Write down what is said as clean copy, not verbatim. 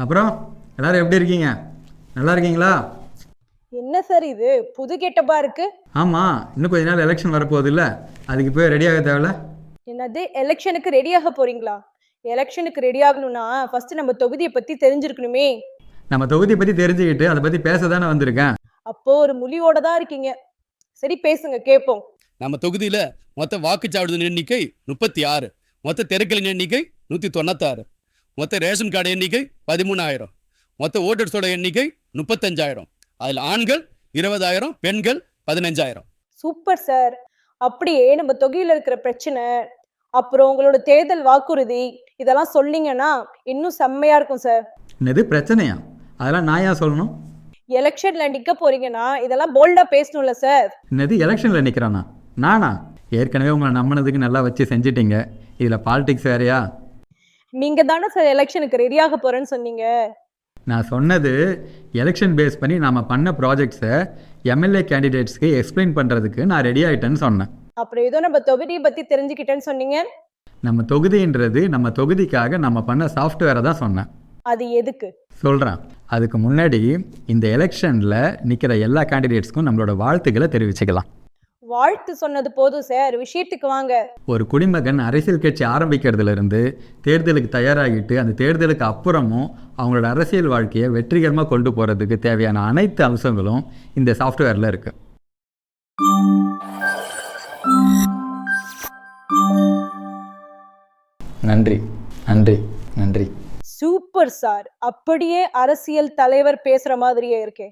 அப்புறம் எல்லாரும் எப்படி இருக்கீங்க? நல்லா இருக்கீங்களா? என்ன சார் இது புது கெட்டப்பா இருக்கு? ஆமாம், இன்னும் கொஞ்ச நாள் எலெக்ஷன் வரப்போகுது இல்லை? அதுக்கு போய் ரெடியாக தேவையில்ல? என்னது எலெக்ஷனுக்கு ரெடியாக போறீங்களா? எலெக்ஷனுக்கு ரெடி ஆகணும்னா ஃபர்ஸ்ட் நம்ம தொகுதியை பத்தி தெரிஞ்சிருக்கணுமே. நம்ம தொகுதியை பற்றி தெரிஞ்சுக்கிட்டு அதை பற்றி பேச தானே வந்திருக்கேன். அப்போ ஒரு முழியோட தான் இருக்கீங்க. சரி பேசுங்க கேட்போம். நம்ம தொகுதியில் மொத்த வாக்குச்சாவடி எண்ணிக்கை 36, மொத்த தெருக்களின் எண்ணிக்கை 196, மொத்த ரேஷன் கார்டு எண்ணிக்கை 13,000, மொத்த ஓட்டர்ஸோட எண்ணிக்கை 35,000. அதில் ஆண்கள் 20,000, பெண்கள் 15,000. Super sir. அப்படியே நம்ம தொகுதியில இருக்கிற பிரச்சனை, அப்புறம் உங்களோட தேர்தல் வாக்குறுதி இதெல்லாம் சொன்னீங்கன்னா இன்னும் செம்மையா இருக்கும் சார். என்னது பிரச்சனையா? அதெல்லாம் நான் ஏன் சொல்லணும்? எலெக்ஷன்ல நிக்க போறீங்கன்னா இதெல்லாம் போல்டா பேசணும்ல சார். என்னது எலெக்ஷனில் நிற்கிறானா? நானா? ஏற்கனவே உங்களை நம்பினதுக்கு நல்லா வச்சு செஞ்சிட்டீங்க, இதில் பாலிடிக்ஸ் வேறையா? நீங்க தானே சார் எலெக்ஷனுக்கு ரெடியாக போறேன்னு சொன்னீங்க. நான் சொன்னது எலெக்ஷன் பேஸ் பண்ணி நாம் பண்ண ப்ராஜெக்ட்ஸை எம்எல்ஏ கேண்டிடேட்ஸ்க்கு எக்ஸ்பிளைன் பண்ணுறதுக்கு நான் ரெடி ஆகிட்டேன்னு சொன்னேன். அப்புறம் ஏதோ நம்ம தொகுதியை பத்தி தெரிஞ்சுக்கிட்டேன்னு சொன்னீங்க. நம்ம தொகுதின்றது நம்ம தொகுதிக்காக நம்ம பண்ண சாஃப்ட்வேரை தான் சொன்னேன். அது எதுக்கு? சொல்கிறேன். அதுக்கு முன்னாடி இந்த எலெக்ஷனில் நிற்கிற எல்லா கேண்டிடேட்ஸ்க்கும் நம்மளோட வாழ்த்துக்களை தெரிவிச்சுக்கலாம். வாழ்த்து சொன்னது போதும் சார், விஷயத்துக்கு வாங்க. ஒரு குடிமகன் அரசியல் கட்சி ஆரம்பிக்கிறதுலேருந்து தேர்தலுக்கு தயாராகிட்டு அந்த தேர்தலுக்கு அப்புறமும் அவங்களோட அரசியல் வாழ்க்கையை வெற்றிகரமாக கொண்டு போகிறதுக்கு தேவையான அனைத்து அம்சங்களும் இந்த சாஃப்ட்வேரில் இருக்குது. நன்றி நன்றி நன்றி. Super sir. அப்படியே அரசியல் தலைவர் பேசுற மாதிரியே இருக்கே.